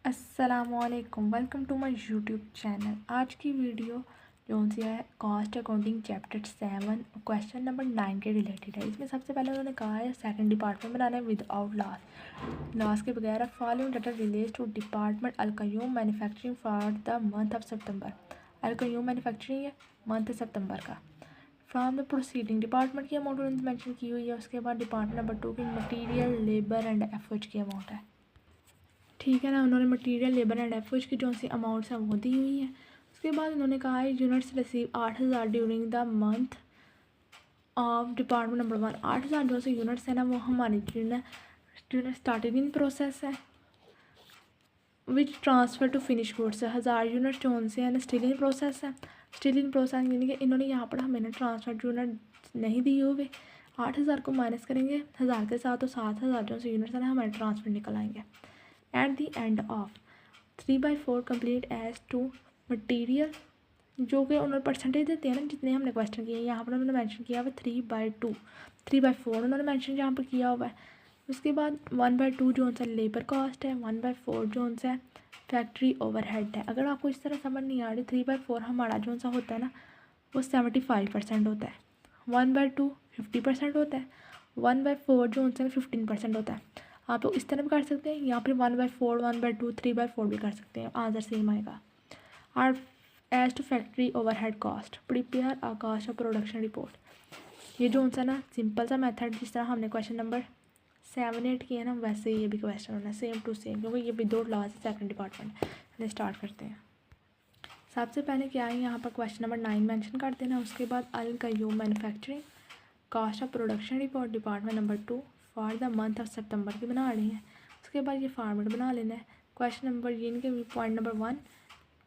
अस्सलामुअलैकुम, welcome to my YouTube channel. आज की वीडियो जो सी है cost accounting chapter 7 question number 9 के रिलेटेड है। इसमें सबसे पहले उन्होंने कहा है सेकंड डिपार्टमेंट बनाना है विदाउट लॉस के बगैर। Following data relates to department अलकयूम manufacturing for the month of September. अलकयूम मैन्युफैक्चरिंग है मंथ सितंबर का। फ्रॉम द प्रोसीडिंग डिपार्टमेंट की अमाउंट उन्होंने मैंशन की हुई है। उसके बाद डिपार्टमेंट नंबर 2 की मटीरियल लेबर एंड एफर्ट्स की अमाउंट है। ठीक है ना, उन्होंने मटेरियल लेबर एंड एफर्ट्स की जो सी अमाउंट्स हैं वो दी हुई हैं। उसके बाद उन्होंने कहा है units receive 8000 during the month of department number 1। 8000 जो से यूनिट्स हैं ना वो हमारी यूनिट स्टार्टेड इन प्रोसेस है विच ट्रांसफ़र टू फिनिश गुड्स है। 1000 यूनिट जो से है ना स्टिल इन प्रोसेस है। स्टिल इन प्रोसेस यानी कि इन्होंने यहाँ पर हमें ना ट्रांसफर यूनिट नहीं दी हुए। 8000 को माइनस करेंगे 1000 के साथ तो 7000 जो से यूनिट्स है ना हमारे ट्रांसफर निकल आएंगे। एट द एंड ऑफ 3/4 कंप्लीट एज टू मटीरियल जो कि उन्होंने परसेंटेज देते हैं ना जितने हमने क्वेश्चन किए हैं। यहाँ पर उन्होंने मेंशन किया हुआ 3/2 3/4 उन्होंने मेंशन यहाँ पर किया हुआ है। उसके बाद 1/2 जो सा लेबर कॉस्ट है। 1/4 जो सा फैक्ट्री ओवरहेड है। अगर आपको इस तरह समझ नहीं आ रही 3/4 हमारा जो सा होता है ना वो 75% होता है। 1/2 50% होता है। 1/4 जो सा 15% होता है। आप लोग इस तरह भी कर सकते हैं या फिर 1/4 1/2 3/4 भी कर सकते हैं, आंसर सेम आएगा। Or as to factory overhead cost prepare a cost of production report. ये जो सा ना सिंपल सा मेथड जिस तरह हमने क्वेश्चन नंबर 7 8 किया ना वैसे ही ये भी क्वेश्चन होना सेम टू सेम, क्योंकि ये विदाउट लॉस है सेकंड डिपार्टमेंट। चलिए स्टार्ट करते हैं। सबसे पहले क्या है यहाँ पर क्वेश्चन नंबर 9 मेंशन कर देना। उसके बाद अलकयूम manufacturing cost of production report department number 2 for the month of September की बना रही हैं। उसके बाद ये फॉर्मेट बना लेना है। क्वेश्चन नंबर इनके point number 1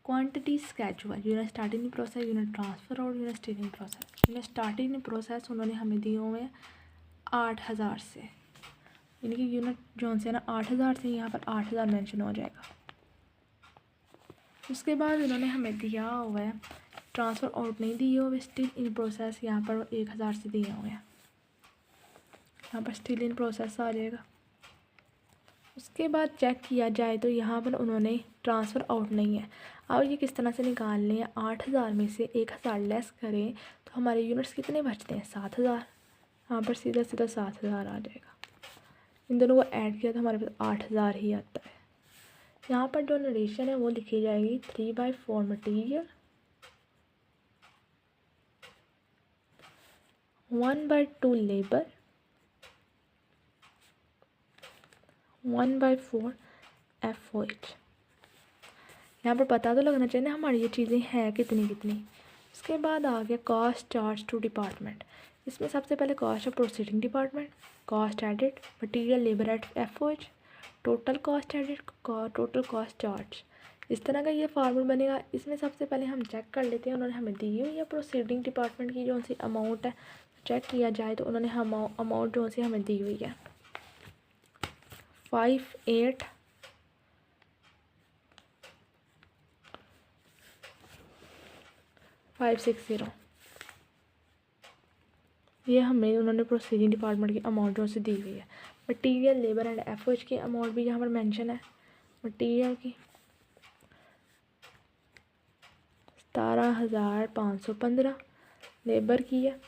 quantity schedule unit starting in process unit transfer और unit still in process. Unit starting in process उन्होंने हमें दिए हुए हैं 8000 से, यानी कि यूनिट जो से ना 8000 से यहाँ पर 8000 मेंशन हो जाएगा। उसके बाद उन्होंने हमें दिया हुआ है ट्रांसफ़र आउट नहीं दिए हुए स्टिल इन प्रोसेस, यहाँ पर 1000 से दिए हुए हैं। यहाँ पर स्टिल इन प्रोसेस आ जाएगा। उसके बाद चेक किया जाए तो यहाँ पर उन्होंने ट्रांसफ़र आउट नहीं है। अब ये किस तरह से निकालने हैं, 8000 में से 1000 लेस करें तो हमारे यूनिट्स कितने बचते हैं 7000। यहाँ पर सीधा सीधा 7000 आ जाएगा। इन दोनों को ऐड किया तो हमारे पास 8000 ही आता है। यहाँ पर जो नरेशन है वो लिखी जाएगी 3/4 मटीरियल 1/2 लेबर 1/4 एफओएच। यहाँ पर पता तो लगना चाहिए ना हमारी ये चीज़ें हैं कितनी कितनी। उसके बाद आ गया कॉस्ट चार्ज टू डिपार्टमेंट। इसमें सबसे पहले cost of proceeding department, cost added, material labour at FOH, total cost added, total cost charge. इस तरह का ये फार्मूला बनेगा। इसमें सबसे पहले हम चेक कर लेते हैं उन्होंने हमें दी हुई है प्रोसीडिंग डिपार्टमेंट की जो सी अमाउंट है। चेक किया जाए तो उन्होंने अमाउंट जो सी हमें दी हुई है 58,560। ये हमें उन्होंने प्रोसीडिंग डिपार्टमेंट की अमाउंट जो से दी हुई है। मटीरियल लेबर एंड एफओएच की अमाउंट भी यहाँ पर मेंशन है। मटीरियल की 17,515, लेबर की है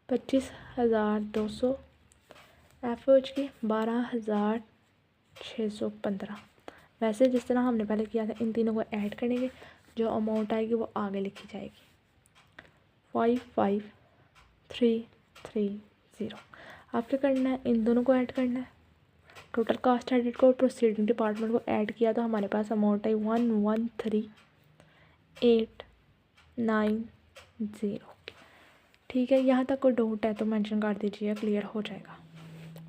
25,200, एफओएच की 12,615। वैसे जिस तरह हमने पहले किया था इन तीनों को ऐड करेंगे जो अमाउंट आएगी वो आगे लिखी जाएगी 55,330। अब क्या करना है, इन दोनों को ऐड करना है। टोटल कॉस्ट एडिट को प्रोसीडिंग डिपार्टमेंट को ऐड किया तो हमारे पास अमाउंट आई 113,890। ठीक है, यहाँ तक कोई डाउट है तो मेंशन कर दीजिए, क्लियर हो जाएगा।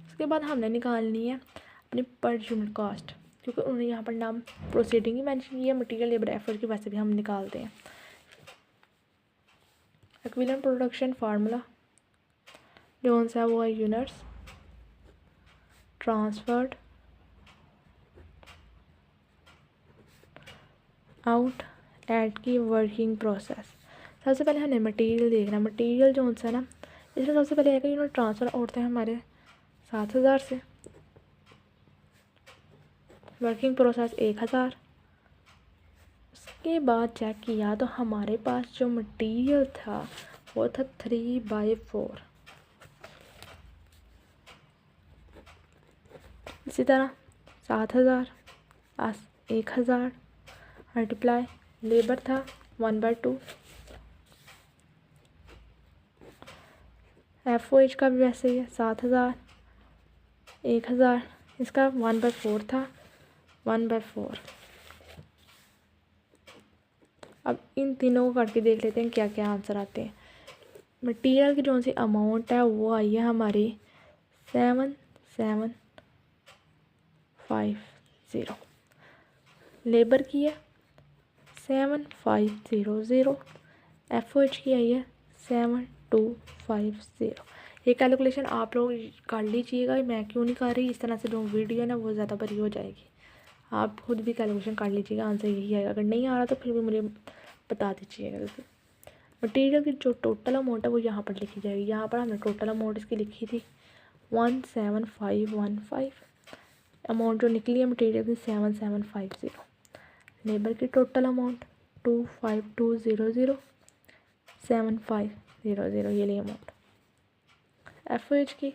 उसके बाद हमने निकालनी है अपनी पर यूनिट कॉस्ट, क्योंकि उन्होंने यहाँ पर नाम प्रोसीडिंग ही मेंशन किया, मटीरियल लेबर एफर्ट की वैसे भी हम निकालते हैं। इक्विवेलेंट प्रोडक्शन फार्मूला जो सा वो है यूनिट्स ट्रांसफर्ड आउट एट की वर्किंग प्रोसेस। सबसे पहले हमें मटेरियल देखना। मटेरियल जो सा ना इसमें सबसे पहले है कि यूनिट ट्रांसफ़र आउट थे हमारे 7000 से। Working process 1000। उसके बाद चेक किया तो हमारे पास जो मटेरियल था वो था 3/4। इसी तरह 7000 प्लस 1000 मल्टीप्लाई लेबर था 1/2। FOH का भी वैसे ही है 7000 1000, इसका 1/4 था 1/4। अब इन तीनों को करके देख लेते हैं क्या क्या आंसर आते हैं। मटेरियल की जो सी अमाउंट है वो आई है हमारी 7750। लेबर की है 7500। FOH की आई है 7250। ये कैलकुलेशन आप लोग कर लीजिएगा, मैं क्यों नहीं कर रही, इस तरह से जो वीडियो है ना वो ज़्यादा बड़ी हो जाएगी। आप खुद भी कैलकुलेशन कर लीजिएगा, आंसर यही आएगा। अगर नहीं आ रहा तो फिर भी मुझे बता दीजिएगा। मटेरियल की जो टोटल अमाउंट है वो यहाँ पर लिखी जाएगी। यहाँ पर हमने टोटल अमाउंट इसकी लिखी थी 17515। अमाउंट जो निकली है मटेरियल की 7750। लेबर की टोटल अमाउंट 25200 7500, ये ली अमाउंट। FOH की